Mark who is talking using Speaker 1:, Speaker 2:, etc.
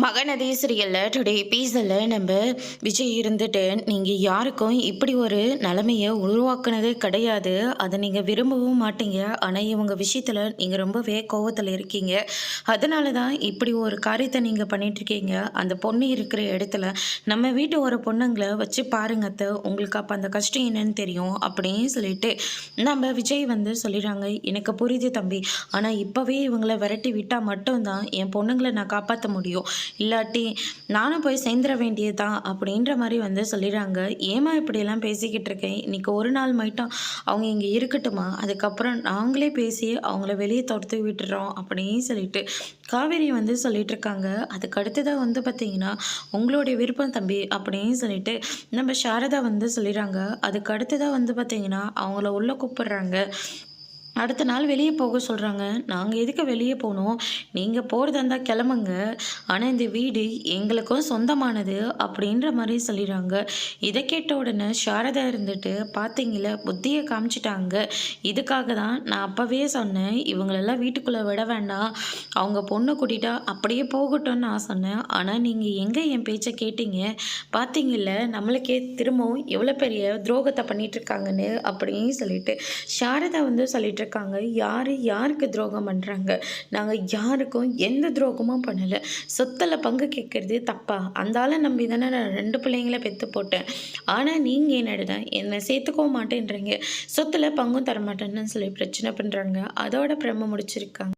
Speaker 1: மகநதி சீரியலில் டுடே எபிசோடில் நம்ம விஜய் இருந்துட்டு நீங்கள் யாருக்கும் இப்படி ஒரு நிலைமையை உருவாக்குனதே கிடையாது, அதை நீங்கள் விரும்பவும் மாட்டீங்க. ஆனால் இவங்க விஷயத்தில் நீங்கள் ரொம்பவே கோவத்தில் இருக்கீங்க. அதனால தான் இப்படி ஒரு காரியத்தை நீங்கள் பண்ணிகிட்ருக்கீங்க. அந்த பொண்ணு இருக்கிற இடத்துல நம்ம வீட்டு ஒரு பொண்ணுங்களை வச்சு பாருங்க அத்தை, உங்களுக்கு அப்போ அந்த கஷ்டம் என்னன்னு தெரியும் அப்படின்னு சொல்லிட்டு நம்ம விஜய் சொல்லிடுறாங்க. எனக்கு புரியுது தம்பி, ஆனால் இப்போவே இவங்களை விரட்டி விட்டால் மட்டும்தான் என் பொண்ணுங்களை நான் காப்பாற்ற முடியும், இல்லாட்டி நானும் போய் சேர்ந்துட வேண்டியது தான் அப்படின்ற மாதிரி சொல்லிடுறாங்க. ஏமா இப்படியெல்லாம் பேசிக்கிட்டு இருக்கேன், இன்றைக்கி ஒரு நாள் மட்டும் அவங்க இங்கே இருக்கட்டுமா, அதுக்கப்புறம் நாங்களே பேசி அவங்கள வெளியே தொடுத்து விட்டுறோம் அப்படின்னு சொல்லிட்டு காவேரி சொல்லிட்டு இருக்காங்க. அதுக்கு அடுத்ததாக பார்த்தீங்கன்னா உங்களுடைய விருப்பம் தம்பி அப்படின்னு சொல்லிட்டு நம்ம சாரதா சொல்லிடுறாங்க. அதுக்கு அடுத்ததாக பார்த்தீங்கன்னா அவங்கள உள்ளே கூப்பிடுறாங்க. அடுத்த நாள் வெளியே போக சொல்கிறாங்க. நாங்கள் எதுக்கு வெளியே போகணும், நீங்கள் போகிறதா இருந்தால் கிளம்புங்க, ஆனால் இந்த வீடு எங்களுக்கும் சொந்தமானது அப்படின்ற மாதிரி சொல்லிடுறாங்க. இதை கேட்ட உடனே சாரதா இருந்துட்டு பார்த்தீங்கள புத்தியை காமிச்சிட்டாங்க. இதுக்காக தான் நான் அப்போவே சொன்னேன் இவங்களெல்லாம் வீட்டுக்குள்ளே விட வேண்டாம், அவங்க பொண்ணை கூட்டிட்டா அப்படியே போகட்டும்னு நான் சொன்னேன். ஆனால் நீங்கள் எங்கே என் பேச்சை கேட்டீங்க, பார்த்தீங்கல்ல நம்மளுக்கே திரும்பவும் எவ்வளோ பெரிய துரோகத்தை பண்ணிகிட்ருக்காங்கன்னு அப்படின்னு சொல்லிட்டு சாரதா சொல்லிட்டு இருக்காங்க. யார் யாருக்கு துரோகம் பண்ணுறாங்க, நாங்கள் யாருக்கும் எந்த துரோகமும் பண்ணலை, சொத்தில் பங்கு கேட்குறது தப்பா, அந்த ஆளை நம்பி தானே நான் 2 பிள்ளைங்கள பெற்று போட்டேன், ஆனால் நீங்கள் என்னடுதான் என்னை சேர்த்துக்கவும் மாட்டேன்றீங்க, சொத்தில் பங்கும் தரமாட்டேன்னு சொல்லி பிரச்சனை பண்ணுறாங்க. அதோட பிரம்ம முடிச்சிருக்காங்க.